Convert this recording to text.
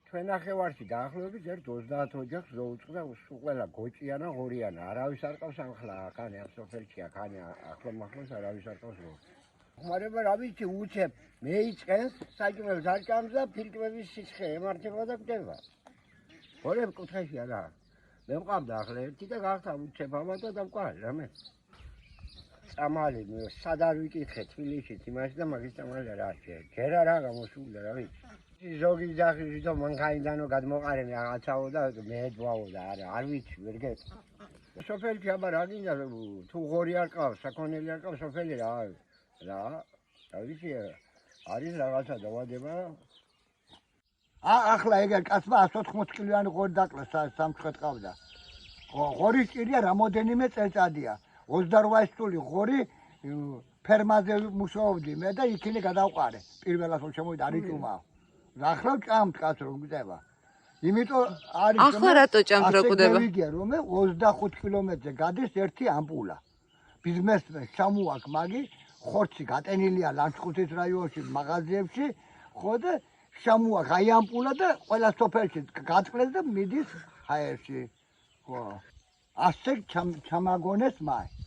ჩვენ ნახევარში დაახლოებით ერთ 30 ოჯახს ზოუწყდა ყველა გოჭიანა ღორიანა არავის არ ყავს ახლა აქანე ამ სოფელში აქანე ახლა მახლოს არავის არ ყავს ხმარება რა ვიცი უცებ მეიწყენს საჭმელს არ ჭამს და ფილტვების სიცხე ემართება და გდება ხორებ კუთხეში არა მე მყავდა ახლა ერთი და გახდა უცებ ამა და დამყარი რამე წამალი სად არ ვიკითხე თბილისში იმაში და მაგის წამალი რა ჯერა რა გამოსულა რა ვიცი ზოგი ძაღლი თვითონ მანქანიდანო გადმოყარენ რაღაცაო და მეედვაო და არ ვიცი ვერ გეტყვი სოფელში აბა რა გინდა თუ ღორი არ ყავს საქონელი არ ყავს სოფელი რა ვიცი არის რაღაცა დავადება ახლა ეგ კაცმა 180 კილოიანი ღორი დაკლეს სამწუხაროდ ყავდა ღორის ჭირია რამოდენიმე წელწადია 28 წული ღორი ფერმაზე მუშაობდი მე და იქინე გადავყარე პირველად რომ შემოვიდა არიწუმაო ახლა ჭამთ კაც რომ გდება იმიტომ არის ახლა რატო ჭამთ რო გდება ვიგია რომ 25 კილომეტრზე გადის ერთი ამპულა ბიზნესმენ ჩამოაკ მაგი ხორცი გატენილია ლანჩხუთის რაიონში მაღაზიებში ხო და ჩამოაკ აი ამპულა და ყველა სოფელში გაწყლეს და მიდის ჰაერში ხო ასე ჩამაგონეს მაი